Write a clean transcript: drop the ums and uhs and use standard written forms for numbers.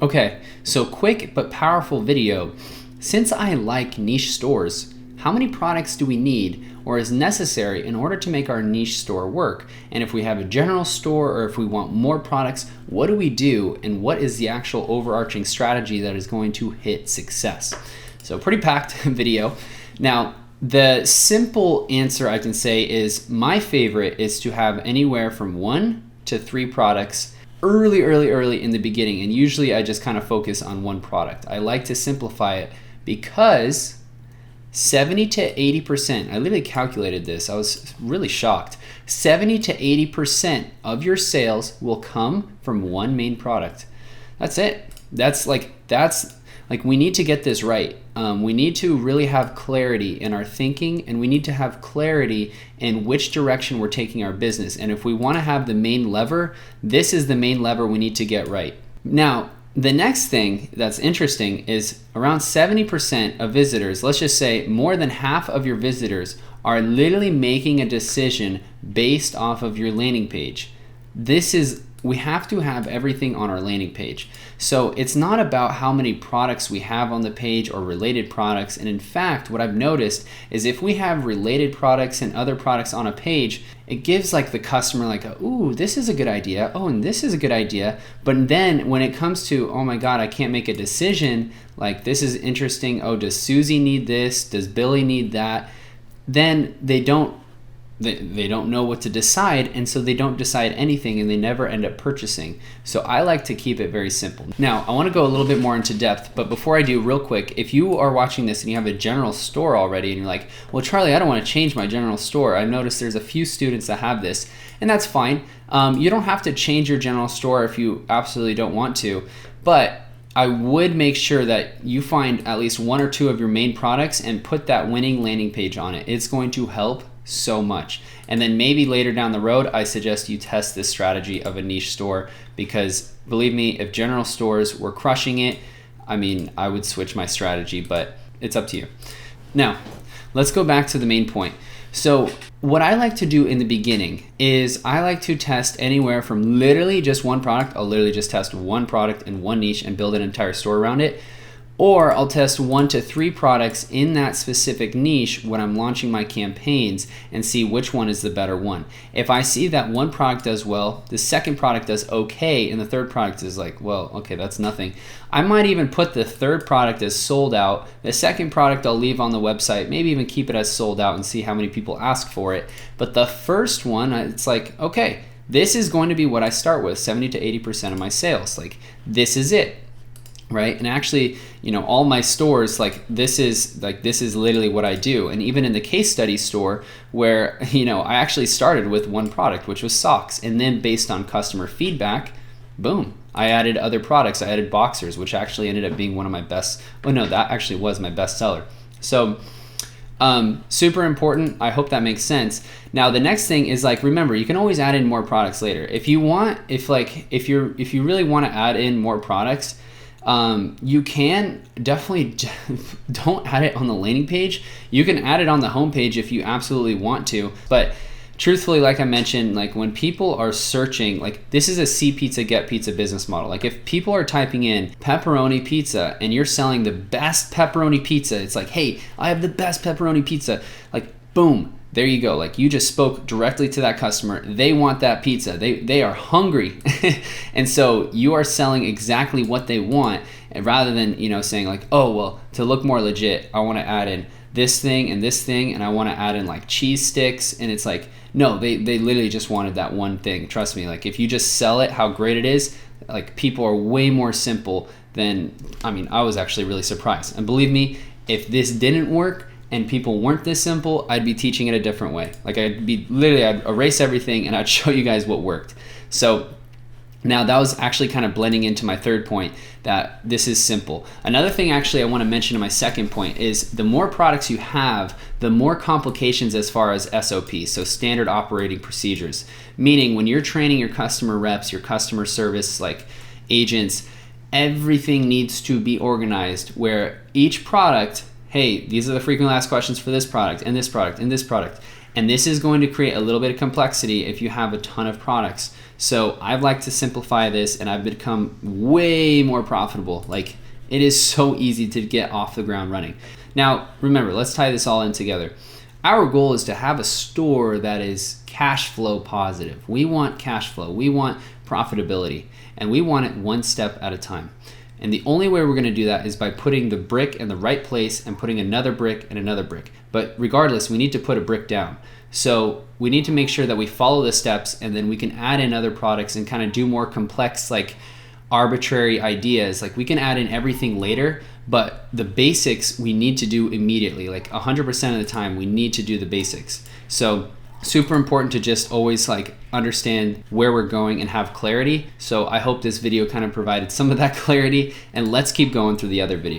Okay, so quick but powerful video. Since I like niche stores, how many products do we need or is necessary in order to make our niche store work? And if we have a general store or if we want more products, what do we do and what is the actual overarching strategy that is going to hit success? So pretty packed video. Now, the simple answer I can say is my favorite is to have anywhere from 1 to 3 products early in the beginning, and usually I just kind of focus on one product. I like to simplify it because 70 to 80%, I literally calculated this, I was really shocked. 70 to 80% of your sales will come from one main product. That's it. That's like we need to get this right. We need to really have clarity in our thinking, and we need to have clarity in which direction we're taking our business. And if we want to have the main lever, this is the main lever we need to get right. Now, the next thing that's interesting is around 70% of visitors, let's just say more than half of your visitors, are literally making a decision based off of your landing page. We have to have everything on our landing page. So it's not about how many products we have on the page or related products. And in fact, what I've noticed is if we have related products and other products on a page, it gives like the customer like, ooh, this is a good idea. Oh, and this is a good idea. But then when it comes to, oh my God, I can't make a decision. Like, this is interesting. Oh, does Susie need this? Does Billy need that? Then they don't know what to decide, and so they don't decide anything and they never end up purchasing. So I like to keep it very simple. Now, I want to go a little bit more into depth, but before I do, real quick, if you are watching this and you have a general store already and you're like, well, Charlie, I don't want to change my general store. I've noticed there's a few students that have this, and that's fine. You don't have to change your general store if you absolutely don't want to, but I would make sure that you find at least 1 or 2 of your main products and put that winning landing page on it. It's going to help so much. And then maybe later down the road, I suggest you test this strategy of a niche store, because believe me, if general stores were crushing it, I mean, I would switch my strategy, but it's up to you. Now, let's go back to the main point. So what I like to do in the beginning is I like to test anywhere from literally just one product. I'll literally just test one product in one niche and build an entire store around it. Or I'll test 1 to 3 products in that specific niche when I'm launching my campaigns and see which one is the better one. If I see that one product does well, the second product does okay, and the third product is like, well, okay, that's nothing, I might even put the third product as sold out. The second product I'll leave on the website, maybe even keep it as sold out and see how many people ask for it. But the first one, it's like, okay, this is going to be what I start with, 70 to 80% of my sales. Like, this is it. Right? And actually, all my stores, this is literally what I do. And even in the case study store where, I actually started with one product, which was socks. And then based on customer feedback, boom, I added other products. I added boxers, which actually ended up being one of my best. Oh no, that actually was my best seller. So super important. I hope that makes sense. Now, the next thing is remember, you can always add in more products later. If you really want to add in more products, you can definitely don't add it on the landing page. You can add it on the homepage if you absolutely want to. But truthfully, like I mentioned, when people are searching, this is a see pizza, get pizza business model. If people are typing in pepperoni pizza and you're selling the best pepperoni pizza, it's like, hey, I have the best pepperoni pizza. Boom. There you go. You just spoke directly to that customer. They want that pizza. They are hungry. And so you are selling exactly what they want, and rather than, saying oh, well, to look more legit, I want to add in this thing, and I want to add in cheese sticks. And it's no, they literally just wanted that one thing. Trust me, if you just sell it how great it is, people are way more simple than, I was actually really surprised. And believe me, if this didn't work, and people weren't this simple, I'd be teaching it a different way. I'd erase everything and I'd show you guys what worked. So now that was actually kind of blending into my third point, that this is simple. Another thing actually I want to mention in my second point is the more products you have, the more complications as far as SOPs, so standard operating procedures. Meaning when you're training your customer reps, your customer service agents, everything needs to be organized where each product, hey, these are the frequently asked questions for this product and this product and this product. And this is going to create a little bit of complexity if you have a ton of products. So I've liked to simplify this, and I've become way more profitable. Like, it is so easy to get off the ground running. Now, remember, let's tie this all in together. Our goal is to have a store that is cash flow positive. We want cash flow, we want profitability, and we want it one step at a time. And the only way we're gonna do that is by putting the brick in the right place and putting another brick and another brick. But regardless, we need to put a brick down. So we need to make sure that we follow the steps, and then we can add in other products and kind of do more complex, like arbitrary ideas. Like, we can add in everything later, but the basics we need to do immediately. Like 100% of the time, we need to do the basics. So super important to just always like understand where we're going and have clarity. So I hope this video kind of provided some of that clarity, and let's keep going through the other videos.